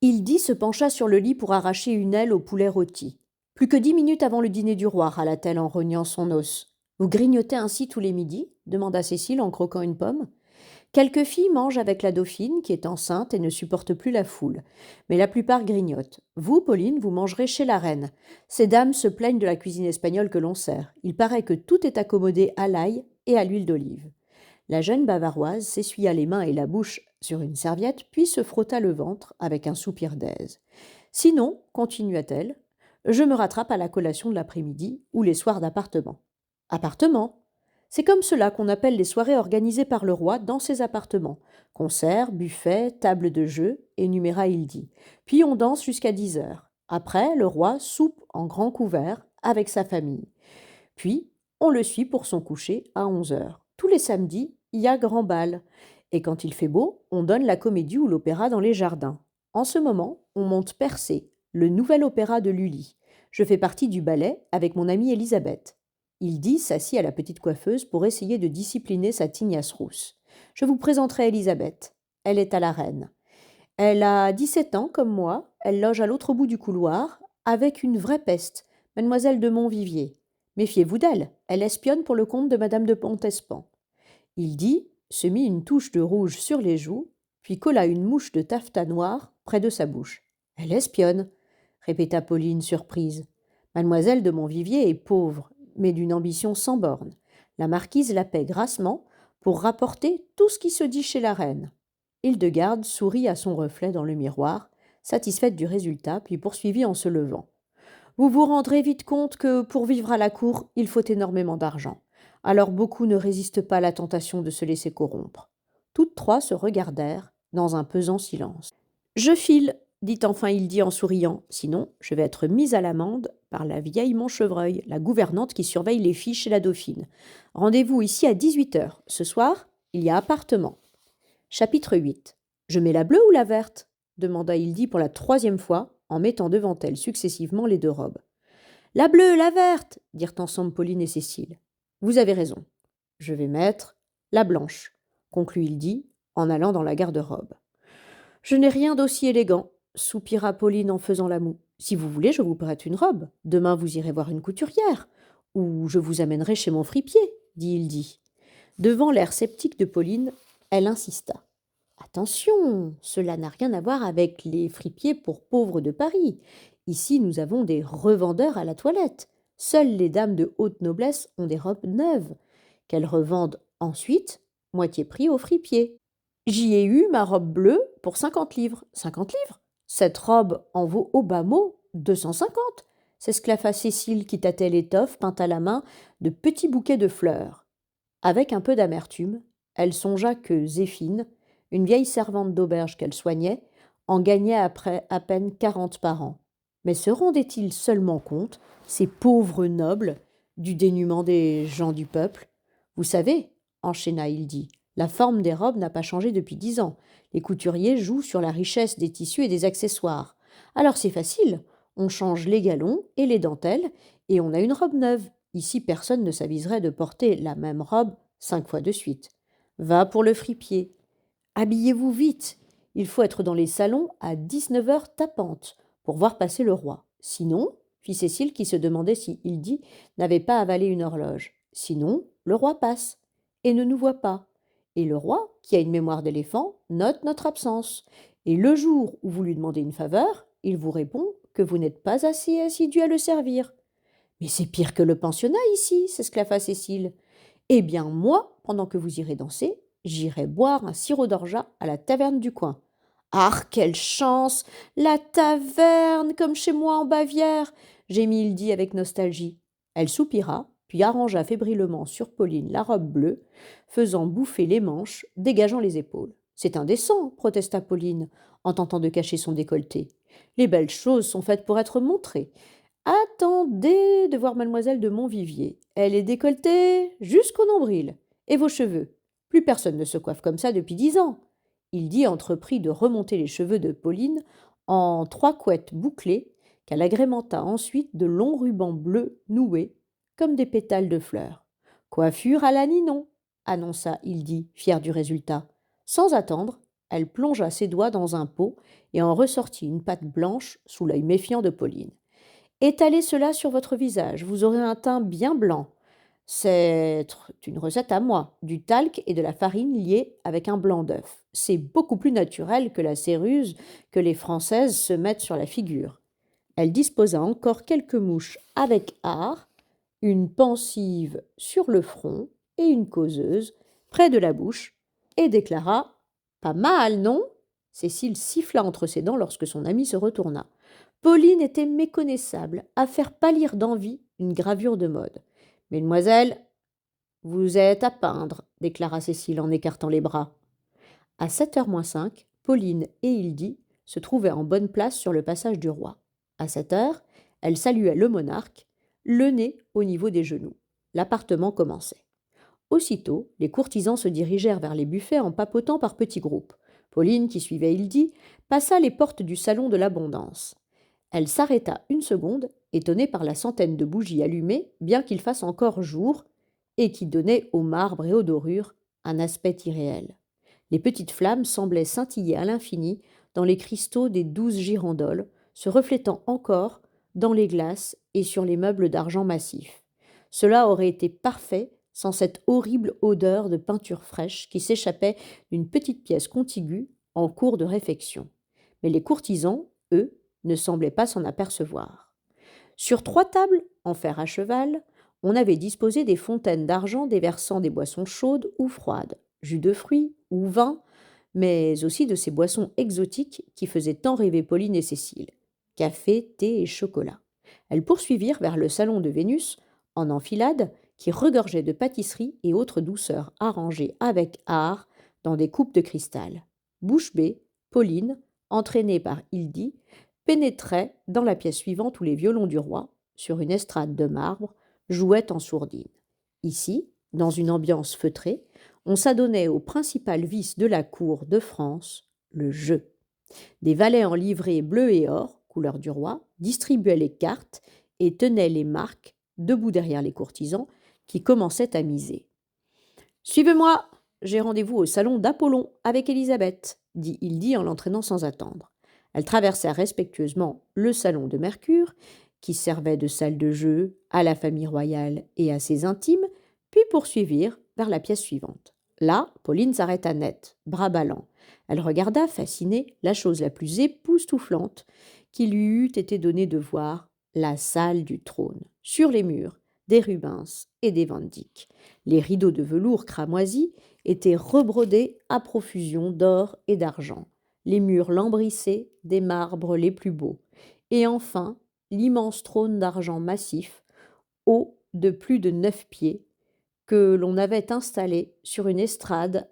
Hildy se pencha sur le lit pour arracher une aile au poulet rôti. Plus que 10 minutes avant le dîner du roi, râla-t-elle en rognant son os. Vous grignotez ainsi tous les midis demanda Cécile en croquant une pomme. Quelques filles mangent avec la dauphine, qui est enceinte et ne supporte plus la foule. Mais la plupart grignotent. Vous, Pauline, vous mangerez chez la reine. Ces dames se plaignent de la cuisine espagnole que l'on sert. Il paraît que tout est accommodé à l'ail et à l'huile d'olive. La jeune bavaroise s'essuya les mains et la bouche sur une serviette, puis se frotta le ventre avec un soupir d'aise. Sinon, continua-t-elle, je me rattrape à la collation de l'après-midi ou les soirs d'appartement. Appartement? C'est comme cela qu'on appelle les soirées organisées par le roi dans ses appartements. Concerts, buffets, tables de jeu, énuméra Hildy. Puis on danse jusqu'à 10 heures. Après, le roi soupe en grand couvert avec sa famille. Puis, on le suit pour son coucher à 11 heures. Tous les samedis, il y a grand bal. Et quand il fait beau, on donne la comédie ou l'opéra dans les jardins. En ce moment, on monte Persée, le nouvel opéra de Lully. Je fais partie du ballet avec mon amie Elisabeth. Hildy s'assit à la petite coiffeuse pour essayer de discipliner sa tignasse rousse. Je vous présenterai Elisabeth. Elle est à la reine. Elle a 17 ans comme moi, elle loge à l'autre bout du couloir, avec une vraie peste, mademoiselle de Montvivier. Méfiez-vous d'elle, elle espionne pour le compte de madame de Montespan. Il se mit une touche de rouge sur les joues, puis colla une mouche de taffetas noir près de sa bouche. Elle espionne, répéta Pauline surprise. Mademoiselle de Montvivier est pauvre, mais d'une ambition sans borne. La marquise la paie grassement pour rapporter tout ce qui se dit chez la reine. Hildegarde sourit à son reflet dans le miroir, satisfaite du résultat, puis poursuivit en se levant. Vous vous rendrez vite compte que pour vivre à la cour, il faut énormément d'argent. Alors beaucoup ne résistent pas à la tentation de se laisser corrompre. Toutes trois se regardèrent dans un pesant silence. Je file, dit enfin Hildy en souriant, sinon je vais être mise à l'amende par la vieille Montchevreuil, la gouvernante qui surveille les filles chez la dauphine. Rendez-vous ici à 18 heures. Ce soir, il y a appartement. Chapitre 8. Je mets la bleue ou la verte demanda Hildy pour la 3e fois, en mettant devant elle successivement les 2 robes. La bleue, la verte dirent ensemble Pauline et Cécile. Vous avez raison. Je vais mettre la blanche, conclut Hildy, en allant dans la garde-robe. Je n'ai rien d'aussi élégant, soupira Pauline en faisant la moue. Si vous voulez, je vous prête une robe. Demain, vous irez voir une couturière. Ou je vous amènerai chez mon fripier, dit Hildy. Devant l'air sceptique de Pauline, elle insista. Attention, cela n'a rien à voir avec les fripiers pour pauvres de Paris. Ici, nous avons des revendeurs à la toilette. Seules les dames de haute noblesse ont des robes neuves, qu'elles revendent ensuite, moitié prix au fripier. J'y ai eu ma robe bleue pour 50 livres. 50 livres? Cette robe en vaut au bas mot 250, s'esclaffa Cécile qui tâtait l'étoffe peinte à la main de petits bouquets de fleurs. Avec un peu d'amertume, elle songea que Zéphine, une vieille servante d'auberge qu'elle soignait, en gagnait après à peine 40 par an. Mais se rendaient-ils seulement compte, ces pauvres nobles, du dénuement des gens du peuple? Vous savez, enchaîna Hildy, la forme des robes n'a pas changé depuis 10 ans. Les couturiers jouent sur la richesse des tissus et des accessoires. Alors c'est facile, on change les galons et les dentelles, et on a une robe neuve. Ici, personne ne s'aviserait de porter la même robe 5 fois de suite. Va pour le fripier. Habillez-vous vite. Il faut être dans les salons à 19 heures tapantes pour voir passer le roi. Sinon, fit Cécile qui se demandait si Hildy n'avait pas avalé une horloge. Sinon, le roi passe et ne nous voit pas. Et le roi, qui a une mémoire d'éléphant, note notre absence. Et le jour où vous lui demandez une faveur, il vous répond que vous n'êtes pas assez assidu à le servir. Mais c'est pire que le pensionnat ici, s'esclaffa Cécile. Eh bien, moi, pendant que vous irez danser, j'irai boire un sirop d'orgeat à la taverne du coin. Ah, quelle chance! La taverne, comme chez moi en Bavière! Gémit Hildy avec nostalgie. Elle soupira, puis arrangea fébrilement sur Pauline la robe bleue, faisant bouffer les manches, dégageant les épaules. C'est indécent, protesta Pauline, en tentant de cacher son décolleté. Les belles choses sont faites pour être montrées. Attendez de voir mademoiselle de Montvivier. Elle est décolletée jusqu'au nombril. Et vos cheveux? Plus personne ne se coiffe comme ça depuis 10 ans. Hildy entreprit de remonter les cheveux de Pauline en 3 couettes bouclées qu'elle agrémenta ensuite de longs rubans bleus noués comme des pétales de fleurs. Coiffure à la Ninon, annonça Hildy, fière du résultat. Sans attendre, Elle plongea ses doigts dans un pot et en ressortit une pâte blanche sous l'œil méfiant de Pauline. Étalez cela sur votre visage, vous aurez un teint bien blanc. C'est une recette à moi, du talc et de la farine liés avec un blanc d'œuf. C'est beaucoup plus naturel que la céruse que les Françaises se mettent sur la figure. Elle disposa encore quelques mouches avec art, une pensive sur le front et une causeuse près de la bouche, et déclara: Pas mal, non? Cécile siffla entre ses dents lorsque son amie se retourna. Pauline était méconnaissable, à faire pâlir d'envie une gravure de mode. Mesdemoiselles, vous êtes à peindre, déclara Cécile en écartant les bras. À 7h moins 5, Pauline et Hildy se trouvaient en bonne place sur le passage du roi. À 7h, elles saluaient le monarque, le nez au niveau des genoux. L'appartement commençait. Aussitôt, les courtisans se dirigèrent vers les buffets en papotant par petits groupes. Pauline, qui suivait Hildy, passa les portes du salon de l'abondance. Elle s'arrêta une seconde, étonnée par la centaine de bougies allumées, bien qu'il fasse encore jour, et qui donnaient au marbre et aux dorures un aspect irréel. Les petites flammes semblaient scintiller à l'infini dans les cristaux des 12 girandoles, se reflétant encore dans les glaces et sur les meubles d'argent massif. Cela aurait été parfait sans cette horrible odeur de peinture fraîche qui s'échappait d'une petite pièce contiguë en cours de réfection. Mais les courtisans, eux, ne semblaient pas s'en apercevoir. Sur 3 tables, en fer à cheval, on avait disposé des fontaines d'argent déversant des boissons chaudes ou froides, jus de fruits ou vin, mais aussi de ces boissons exotiques qui faisaient tant rêver Pauline et Cécile: café, thé et chocolat. Elles poursuivirent vers le salon de Vénus, en enfilade, qui regorgeait de pâtisseries et autres douceurs arrangées avec art dans des coupes de cristal. Bouche bée, Pauline, entraînée par Hildy, pénétrait dans la pièce suivante où les violons du roi, sur une estrade de marbre, jouaient en sourdine. Ici, dans une ambiance feutrée, on s'adonnait au principal vice de la cour de France, le jeu. Des valets en livrée bleu et or, couleur du roi, distribuaient les cartes et tenaient les marques, debout derrière les courtisans, qui commençaient à miser. Suivez-moi, j'ai rendez-vous au salon d'Apollon avec Élisabeth, dit Hildy en l'entraînant sans attendre. Elles traversèrent respectueusement le salon de Mercure, qui servait de salle de jeu à la famille royale et à ses intimes, puis poursuivirent vers la pièce suivante. Là, Pauline s'arrêta net, bras ballants. Elle regarda, fascinée, la chose la plus époustouflante qu'il lui eût été donné de voir, la salle du trône. Sur les murs, des Rubens et des Van Dyck. Les rideaux de velours cramoisi étaient rebrodés à profusion d'or et d'argent. Les murs lambrissaient des marbres les plus beaux. Et enfin, l'immense trône d'argent massif, haut de plus de 9 pieds, que l'on avait installé sur une estrade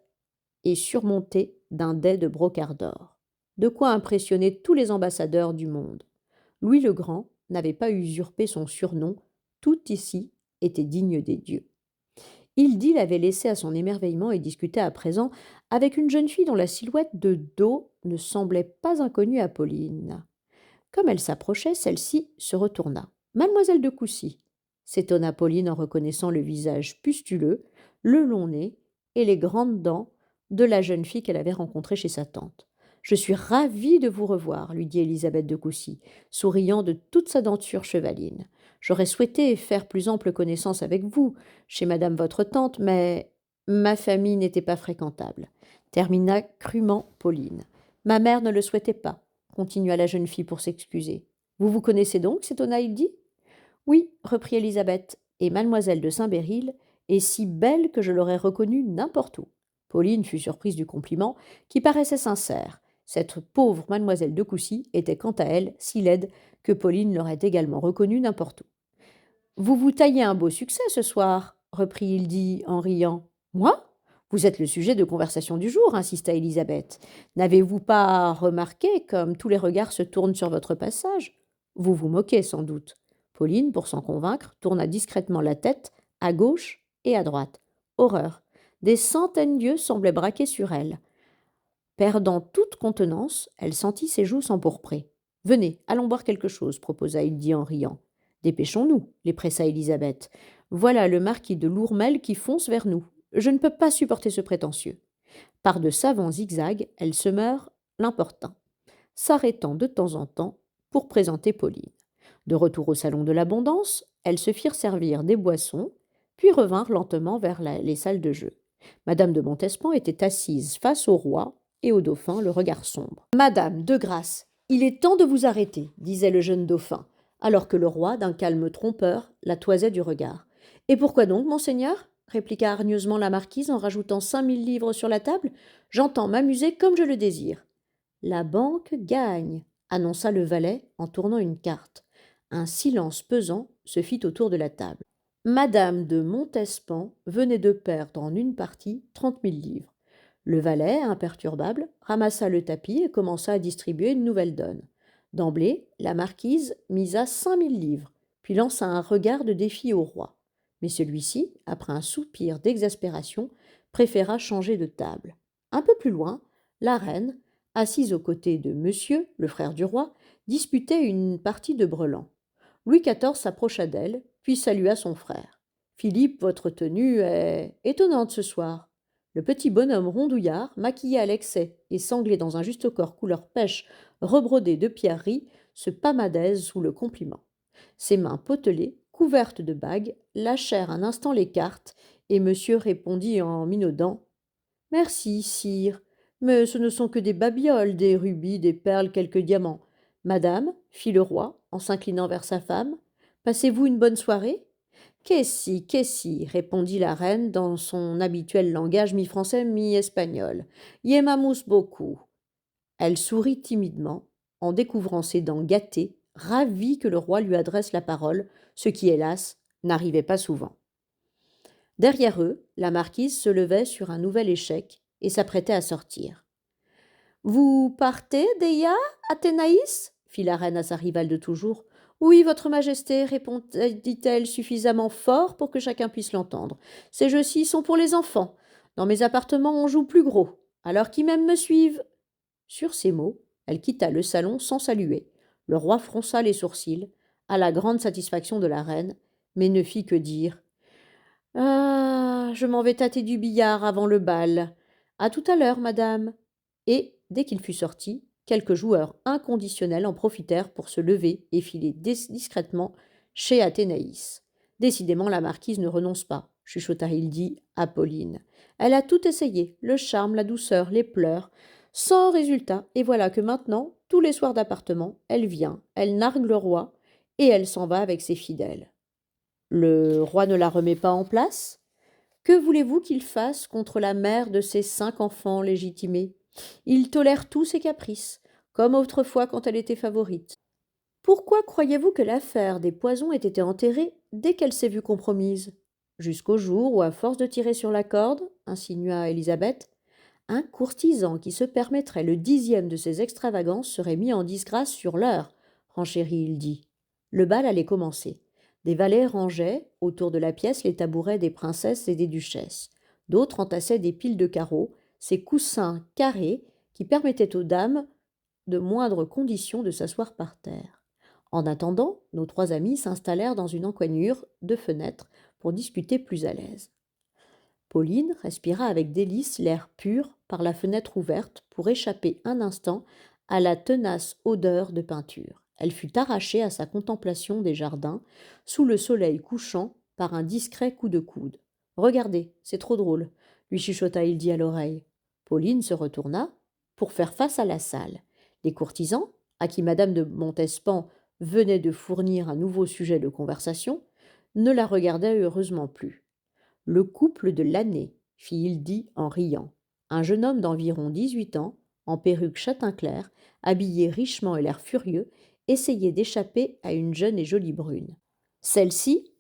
et surmonté d'un dais de brocart d'or. De quoi impressionner tous les ambassadeurs du monde. Louis le Grand n'avait pas usurpé son surnom, tout ici était digne des dieux. Hildy l'avait laissé à son émerveillement et discutait à présent avec une jeune fille dont la silhouette de dos ne semblait pas inconnue à Pauline. Comme elle s'approchait, celle-ci se retourna. Mademoiselle de Coucy, s'étonna Pauline en reconnaissant le visage pustuleux, le long nez et les grandes dents de la jeune fille qu'elle avait rencontrée chez sa tante. Je suis ravie de vous revoir, lui dit Élisabeth de Coucy, souriant de toute sa denture chevaline. J'aurais souhaité faire plus ample connaissance avec vous, chez madame votre tante, mais ma famille n'était pas fréquentable, termina crûment Pauline. Ma mère ne le souhaitait pas, continua la jeune fille pour s'excuser. Vous vous connaissez donc, s'étonna Hildy. Oui, reprit Élisabeth, et mademoiselle de Saint-Béryl est si belle que je l'aurais reconnue n'importe où. Pauline fut surprise du compliment, qui paraissait sincère. Cette pauvre mademoiselle de Coucy était quant à elle si laide que Pauline l'aurait également reconnue n'importe où. Vous vous taillez un beau succès ce soir, reprit Hildy en riant. Moi? Vous êtes le sujet de conversation du jour, insista Élisabeth. N'avez-vous pas remarqué comme tous les regards se tournent sur votre passage? Vous vous moquez sans doute. Pauline, pour s'en convaincre, tourna discrètement la tête à gauche et à droite. Horreur! Des centaines d'yeux semblaient braqués sur elle. Perdant toute contenance, elle sentit ses joues s'empourprer. Venez, allons boire quelque chose, proposa Hildy en riant. Dépêchons-nous, les pressa Élisabeth. Voilà le marquis de Lourmel qui fonce vers nous. Je ne peux pas supporter ce prétentieux. Par de savants zigzags, elles semèrent l'importun, s'arrêtant de temps en temps pour présenter Pauline. De retour au salon de l'abondance, elles se firent servir des boissons, puis revinrent lentement vers les salles de jeu. Madame de Montespan était assise face au roi et au dauphin, le regard sombre. Madame, de grâce, il est temps de vous arrêter, disait le jeune dauphin, alors que le roi, d'un calme trompeur, la toisait du regard. Et pourquoi donc, monseigneur répliqua hargneusement la marquise en rajoutant 5 000 livres sur la table. J'entends m'amuser comme je le désire. La banque gagne, annonça le valet en tournant une carte. Un silence pesant se fit autour de la table. Madame de Montespan venait de perdre en une partie 30 000 livres. Le valet, imperturbable, ramassa le tapis et commença à distribuer une nouvelle donne. D'emblée, la marquise misa 5 000 livres, puis lança un regard de défi au roi. Mais celui-ci, après un soupir d'exaspération, préféra changer de table. Un peu plus loin, la reine, assise aux côtés de Monsieur, le frère du roi, disputait une partie de brelan. Louis XIV s'approcha d'elle, puis salua son frère. Philippe, votre tenue est étonnante ce soir. Le petit bonhomme rondouillard, maquillé à l'excès et sanglé dans un juste-corps couleur pêche, rebrodé de pierreries, se pamadaise sous le compliment. Ses mains potelées, couvertes de bagues, lâchèrent un instant les cartes, et monsieur répondit en minaudant: Merci, sire, mais ce ne sont que des babioles, des rubis, des perles, quelques diamants. Madame, fit le roi, en s'inclinant vers sa femme, passez-vous une bonne soirée? Qu'est-ce, répondit la reine dans son habituel langage mi-français, mi-espagnol. Ye m'amuse beaucoup. Elle sourit timidement, en découvrant ses dents gâtées, ravie que le roi lui adresse la parole, ce qui, hélas, n'arrivait pas souvent. Derrière eux, la marquise se levait sur un nouvel échec et s'apprêtait à sortir. Vous partez, Dea, Athénaïs fit la reine à sa rivale de toujours. Oui, votre majesté, répondit-elle suffisamment fort pour que chacun puisse l'entendre. Ces jeux-ci sont pour les enfants. Dans mes appartements, on joue plus gros. Alors qui m'aime me suivent. Sur ces mots, elle quitta le salon sans saluer. Le roi fronça les sourcils, à la grande satisfaction de la reine, mais ne fit que dire: Ah, je m'en vais tâter du billard avant le bal. À tout à l'heure, madame. Et, dès qu'il fut sorti, quelques joueurs inconditionnels en profitèrent pour se lever et filer discrètement chez Athénaïs. Décidément, la marquise ne renonce pas, chuchota Hildy à Pauline. Elle a tout essayé, le charme, la douceur, les pleurs, sans résultat, et voilà que maintenant, tous les soirs d'appartement, elle vient, elle nargue le roi, et elle s'en va avec ses fidèles. Le roi ne la remet pas en place? Que voulez-vous qu'il fasse contre la mère de ses 5 enfants légitimés? Il tolère tous ses caprices, comme autrefois quand elle était favorite. Pourquoi croyez-vous que l'affaire des poisons ait été enterrée dès qu'elle s'est vue compromise? Jusqu'au jour où, à force de tirer sur la corde, insinua Élisabeth, un courtisan qui se permettrait le 10e de ses extravagances serait mis en disgrâce sur l'heure, renchérit Hildy. Le bal allait commencer. Des valets rangeaient, autour de la pièce, les tabourets des princesses et des duchesses. D'autres entassaient des piles de carreaux, ces coussins carrés qui permettaient aux dames de moindres conditions de s'asseoir par terre. En attendant, nos 3 amis s'installèrent dans une encoignure de fenêtre pour discuter plus à l'aise. Pauline respira avec délice l'air pur par la fenêtre ouverte pour échapper un instant à la tenace odeur de peinture. Elle fut arrachée à sa contemplation des jardins, sous le soleil couchant, par un discret coup de coude. « Regardez, c'est trop drôle », lui chuchota Hildy à l'oreille. Pauline se retourna pour faire face à la salle. Les courtisans, à qui madame de Montespan venait de fournir un nouveau sujet de conversation, ne la regardaient heureusement plus. Le couple de l'année, fit Hildy en riant. Un jeune homme d'environ 18 ans, en perruque châtain clair, habillé richement et l'air furieux, essayait d'échapper à une jeune et jolie brune. Celle-ci,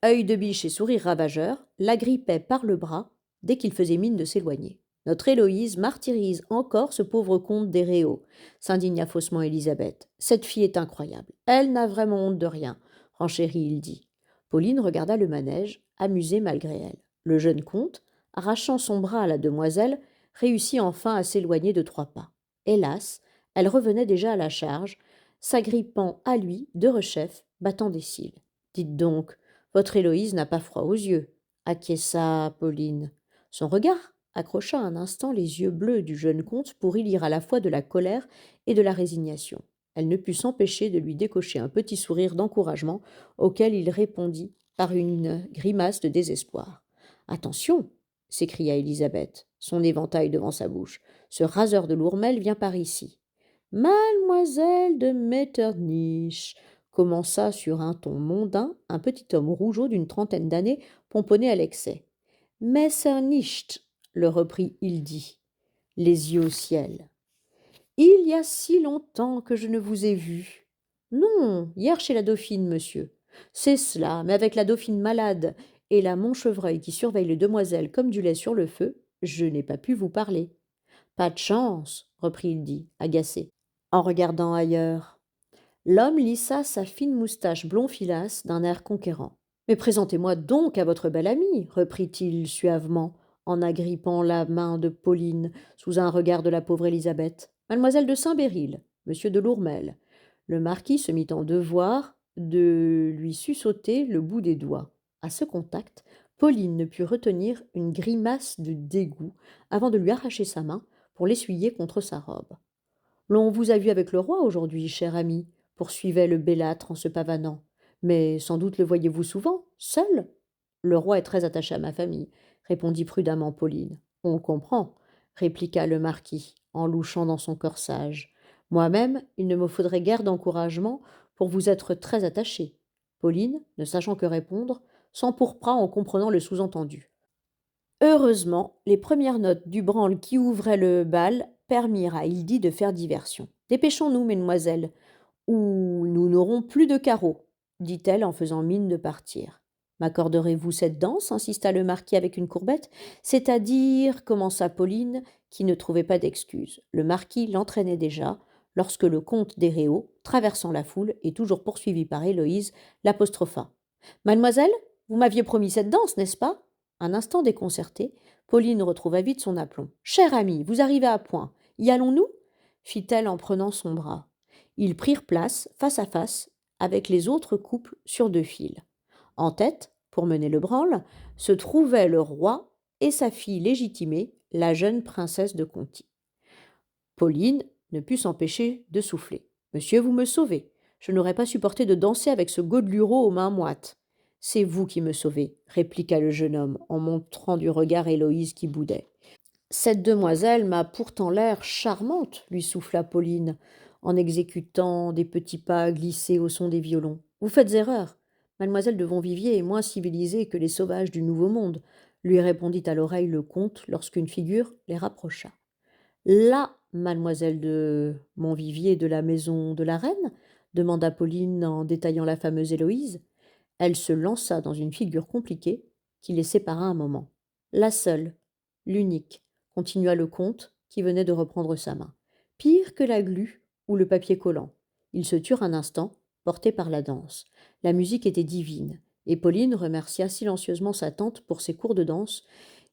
œil de biche et sourire ravageur, l'agrippait par le bras dès qu'il faisait mine de s'éloigner. Notre Héloïse martyrise encore ce pauvre comte des Réaux, s'indigna faussement Élisabeth. Cette fille est incroyable. Elle n'a vraiment honte de rien, renchérit Hildy. Pauline regarda le manège, amusée malgré elle. Le jeune comte, arrachant son bras à la demoiselle, réussit enfin à s'éloigner de 3 pas. Hélas, elle revenait déjà à la charge, s'agrippant à lui, de rechef, battant des cils. Dites donc, votre Héloïse n'a pas froid aux yeux, acquiesça Pauline. Son regard accrocha un instant les yeux bleus du jeune comte pour y lire à la fois de la colère et de la résignation. Elle ne put s'empêcher de lui décocher un petit sourire d'encouragement auquel il répondit par une grimace de désespoir. Attention, s'écria Élisabeth, son éventail devant sa bouche. Ce raseur de Lourmel vient par ici. Mademoiselle de Metternich, commença sur un ton mondain un petit homme rougeau d'une trentaine d'années, pomponné à l'excès. Messernicht, le reprit Hildy, les yeux au ciel. Il y a si longtemps que je ne vous ai vu. Non, hier chez la dauphine, monsieur. C'est cela, mais avec la dauphine malade et la Montchevreuil qui surveille les demoiselles comme du lait sur le feu, je n'ai pas pu vous parler. Pas de chance, reprit Hildy, agacé, en regardant ailleurs. L'homme lissa sa fine moustache blond filasse d'un air conquérant. Mais présentez-moi donc à votre belle amie, reprit-il suavement, en agrippant la main de Pauline sous un regard de la pauvre Élisabeth. Mademoiselle de Saint-Béril, monsieur de Lourmel. Le marquis se mit en devoir de lui suçoter le bout des doigts. À ce contact, Pauline ne put retenir une grimace de dégoût avant de lui arracher sa main pour l'essuyer contre sa robe. L'on vous a vu avec le roi aujourd'hui, cher ami, poursuivait le bellâtre en se pavanant. Mais sans doute le voyez-vous souvent, seul. Le roi est très attaché à ma famille, répondit prudemment Pauline. On comprend, répliqua le marquis, en louchant dans son corsage. Moi-même, il ne me faudrait guère d'encouragement pour vous être très attaché. Pauline, ne sachant que répondre, s'empourpra en comprenant le sous-entendu. Heureusement, les premières notes du branle qui ouvrait le bal permirent à Hildy de faire diversion. Dépêchons-nous, mesdemoiselles, ou nous n'aurons plus de carreaux, dit-elle en faisant mine de partir. M'accorderez-vous cette danse insista le marquis avec une courbette. C'est-à-dire, commença Pauline, qui ne trouvait pas d'excuse. Le marquis l'entraînait déjà, lorsque le comte des Réaux, traversant la foule et toujours poursuivi par Héloïse, l'apostropha. Mademoiselle, vous m'aviez promis cette danse, n'est-ce pas? Un instant déconcertée, Pauline retrouva vite son aplomb. Chère amie, vous arrivez à point. Y allons-nous? Fit-elle en prenant son bras. Ils prirent place, face à face, avec les autres couples sur deux fils. En tête, pour mener le branle, se trouvaient le roi et sa fille légitimée, la jeune princesse de Conti. Pauline ne put s'empêcher de souffler. Monsieur, vous me sauvez. Je n'aurais pas supporté de danser avec ce godelureau aux mains moites. C'est vous qui me sauvez, répliqua le jeune homme, en montrant du regard Héloïse qui boudait. Cette demoiselle m'a pourtant l'air charmante, lui souffla Pauline, en exécutant des petits pas glissés au son des violons. Vous faites erreur. Mademoiselle de Vonvivier est moins civilisée que les sauvages du Nouveau Monde, lui répondit à l'oreille le comte lorsqu'une figure les rapprocha. Là, mademoiselle de Montvivier de la maison de la reine demanda Pauline en détaillant la fameuse Héloïse. Elle se lança dans une figure compliquée qui les sépara un moment. La seule, l'unique, continua le comte, qui venait de reprendre sa main. Pire que la glu ou le papier collant. Ils se turent un instant, portés par la danse. La musique était divine, et Pauline remercia silencieusement sa tante pour ses cours de danse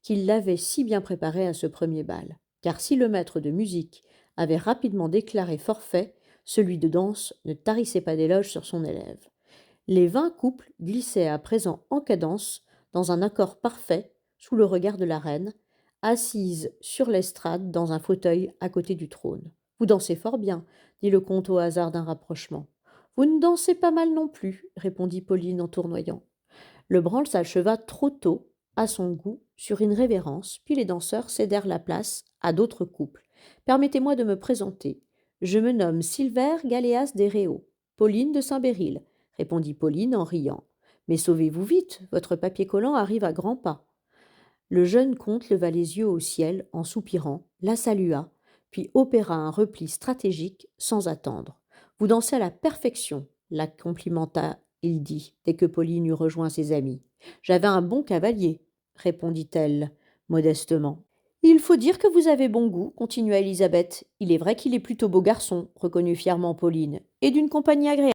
qui l'avaient si bien préparée à ce premier bal. Car si le maître de musique avait rapidement déclaré forfait, celui de danse ne tarissait pas d'éloges sur son élève. Les 20 couples glissaient à présent en cadence, dans un accord parfait, sous le regard de la reine, assise sur l'estrade dans un fauteuil à côté du trône. Vous dansez fort bien, dit le comte au hasard d'un rapprochement. Vous ne dansez pas mal non plus, répondit Pauline en tournoyant. Le branle s'acheva trop tôt, à son goût, sur une révérence, puis les danseurs cédèrent la place à d'autres couples. Permettez-moi de me présenter. Je me nomme Silver Galéas des Réaux, Pauline de Saint-Béril, répondit Pauline en riant. Mais sauvez-vous vite, votre papier collant arrive à grands pas. Le jeune comte leva les yeux au ciel en soupirant, la salua, puis opéra un repli stratégique sans attendre. Vous dansez à la perfection, la complimenta Hildy, dès que Pauline eut rejoint ses amis. J'avais un bon cavalier, répondit-elle modestement. Il faut dire que vous avez bon goût, continua Élisabeth. Il est vrai qu'il est plutôt beau garçon, reconnut fièrement Pauline, et d'une compagnie agréable.